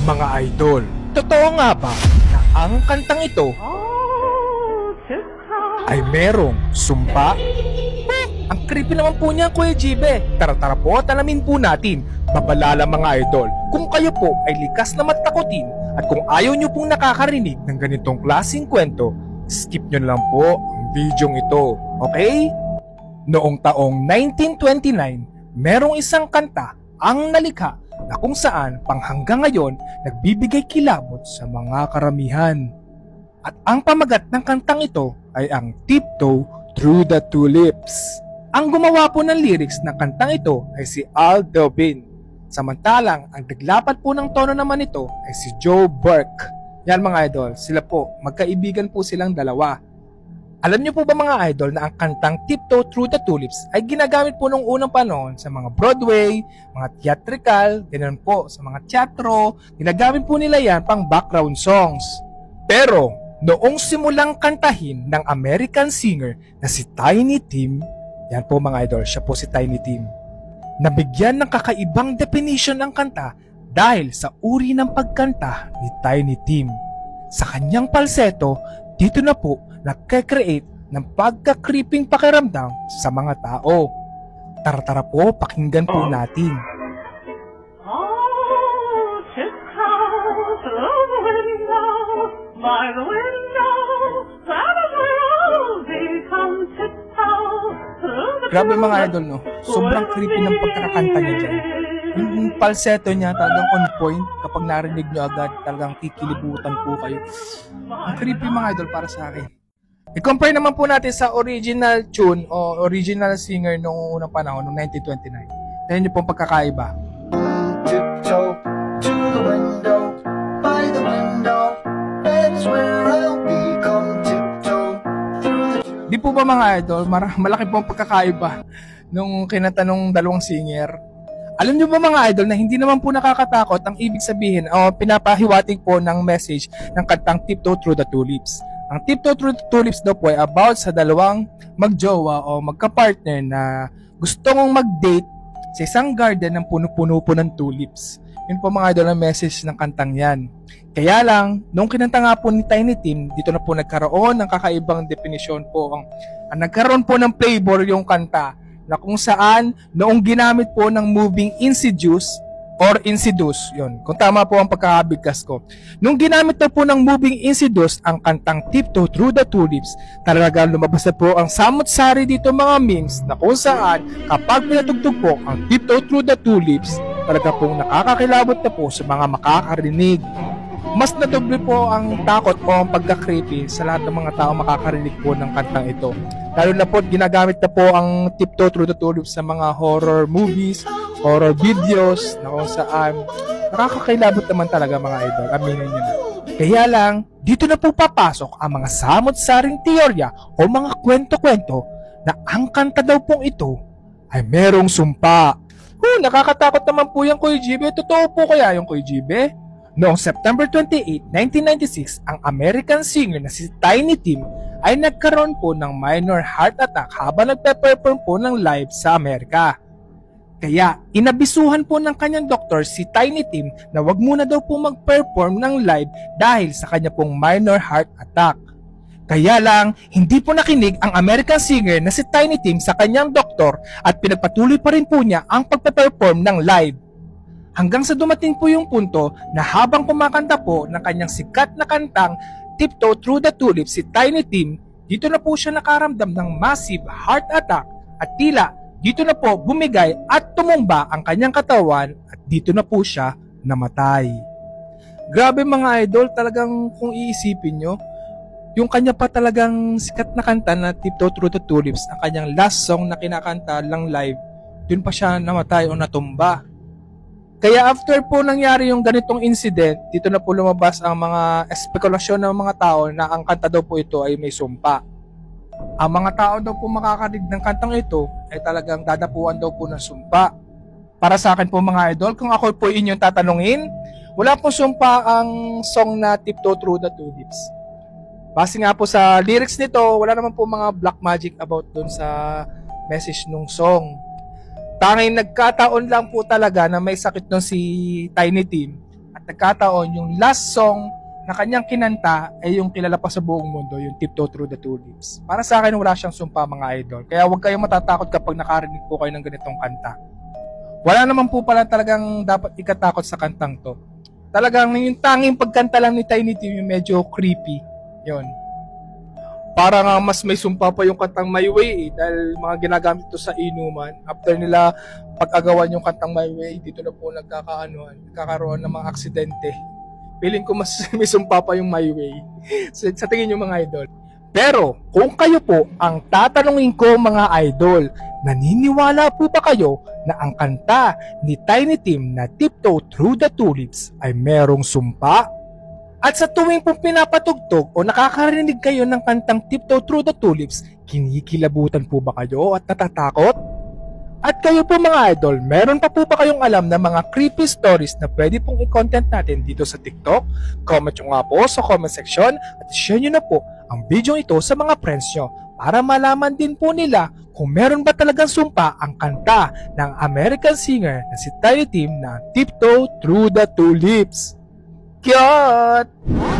Mga idol, totoo nga ba na ang kantang ito ay merong sumpa? Ang creepy naman po niya, Kuya Jibe. Tara po at alamin po natin. Babalala mga idol, kung kayo po ay likas na matakotin at kung ayaw nyo pong nakakarinig ng ganitong klaseng kwento, skip nyo lang po ang videong ito, okay? Noong taong 1929, merong isang kanta ang nalikha na kung saan pang hanggang ngayon nagbibigay kilabot sa mga karamihan. At ang pamagat ng kantang ito ay ang Tiptoe Through the Tulips. Ang gumawa po ng lyrics ng kantang ito ay si Al Delvin. Samantalang ang naglapat po ng tono naman ito ay si Joe Burke. Yan mga idol, sila po, magkaibigan po silang dalawa. Alam niyo po ba mga idol na ang kantang Tiptoe Through the Tulips ay ginagamit po nung unang panahon sa mga Broadway, mga theatrical, ganoon po sa mga teatro, ginagamit po nila yan pang background songs. Pero noong simulang kantahin ng American singer na si Tiny Tim, yan po mga idol, siya po si Tiny Tim, nabigyan ng kakaibang definition ng kanta dahil sa uri ng pagkanta ni Tiny Tim. Sa kanyang falsetto, dito na po nagke-create ng pagka-creeping pakiramdam sa mga tao. Tara po, pakinggan po natin. Oh, tiptoe through the window, by the window, by the rosy, come tiptoe through the Grabe mga idol, no? Sobrang creepy ng pagkakanta niya dyan. Yung falsetto niya talagang on point. Kapag narinig nyo agad, talagang kikilibutan po kayo. Ang creepy mga idol para sa akin. I-compare naman po natin sa original tune o original singer noong unang panahon, noong 1929. Tignan niyo pong pagkakaiba. Tiptoe to the window, by the window, that's where I'll be. Come tiptoe through the... Di po ba mga idol, malaki po ang pagkakaiba nung kinatanong dalawang singer. Alam niyo ba mga idol na hindi naman po nakakatakot ang ibig sabihin o pinapahiwatig po ng message ng kantang Tiptoe Through the Tulips. Ang Tiptoe Through the Tulips daw po ay about sa dalawang magjowa o magka-partner na gusto mong mag-date sa isang garden ng puno-puno po ng tulips. Yun po mga idol ang message ng kantang yan. Kaya lang, nung kinanta nga po ni Tiny Tim, dito na po nagkaroon ng kakaibang definisyon po. Ang nagkaroon po ng flavor yung kanta na kung saan noong ginamit po ng moving Insidious or Insidious, yun, kung tama po ang pagkakabigkas ko. Nung ginamit na po ng moving Insidious ang kantang Tiptoe Through the Tulips, talaga lumabas na po ang samot-sari dito mga memes na kung saan kapag pinatugtog po ang Tiptoe Through the Tulips, talaga pong nakakakilabot na po sa mga makakarinig. Mas nadoble po ang takot o ang pagka-creepy sa lahat ng mga tao makakarinig po ng kantang ito. Lalo na po ginagalit na po ang Tiptoe Through the Tulips sa mga horror movies, horror videos, na kung saan nakakakilabot naman talaga mga idol, aminin nyo na. Kaya lang, dito na po papasok ang mga samot-saring teorya o mga kwento-kwento na ang kanta daw pong ito ay merong sumpa. Nakakatakot naman po yung Kuya Jibe. Totoo po kaya yung Kuya Jibe? Noong September 28, 1996, ang American singer na si Tiny Tim ay nagkaroon po ng minor heart attack habang nagpe-perform po ng live sa Amerika. Kaya inabisuhan po ng kanyang doktor si Tiny Tim na wag muna daw po mag-perform ng live dahil sa kanya pong minor heart attack. Kaya lang, hindi po nakinig ang American singer na si Tiny Tim sa kanyang doktor at pinagpatuloy pa rin po niya ang pagpe-perform ng live. Hanggang sa dumating po yung punto na habang kumakanta po ng kanyang sikat na kantang Tiptoe Through the Tulips si Tiny Tim, dito na po siya nakaramdam ng massive heart attack at tila dito na po bumigay at tumumba ang kanyang katawan at dito na po siya namatay. Grabe mga idol, talagang kung iisipin nyo, yung kanya pa talagang sikat na kanta na Tiptoe Through the Tulips, ang kanyang last song na kinakanta lang live, dun pa siya namatay o natumba. Kaya after po nangyari yung ganitong incident, dito na po lumabas ang mga espekulasyon ng mga tao na ang kanta daw po ito ay may sumpa. Ang mga tao daw po makakarinig ng kantang ito ay talagang dadapuan daw po ng sumpa. Para sa akin po mga idol, kung ako po inyong tatanungin, wala po sumpa ang song na Tiptoe Through the Tulips. Base nga po sa lyrics nito, wala naman po mga black magic about dun sa message nung song. Tanging nagkataon lang po talaga na may sakit nun si Tiny Tim at nagkataon yung last song na kanyang kinanta ay yung kilala pa sa buong mundo, yung Tiptoe Through the Tulips. Para sa akin, wala siyang sumpa mga idol. Kaya huwag kayong matatakot kapag nakarinig po kayo ng ganitong kanta. Wala naman po pala talagang dapat ikatakot sa kantang to. Talagang yung tanging pagkanta lang ni Tiny Tim yung medyo creepy. Yun. Para nga mas may sumpa pa yung kantang My Way dahil mga ginagamit ito sa inuman. After nila pag-agawan yung kantang My Way, dito na po nagkakaroon ng mga aksidente. Feeling ko mas may sumpa pa yung My Way sa tingin nyo mga idol. Pero kung kayo po ang tatanungin ko mga idol, naniniwala po ba kayo na ang kanta ni Tiny Tim na Tiptoe Through the Tulips ay merong sumpa? At sa tuwing pong pinapatugtog o nakakarinig kayo ng kantang Tiptoe Through the Tulips, kinikilabutan po ba kayo at natatakot? At kayo po mga idol, meron pa po ba kayong alam na mga creepy stories na pwede pong i-content natin dito sa TikTok? Comment nyo nga po sa comment section at share nyo na po ang video ito sa mga friends nyo para malaman din po nila kung meron ba talagang sumpa ang kanta ng American singer na si Tiny Tim na Tiptoe Through the Tulips. Cute!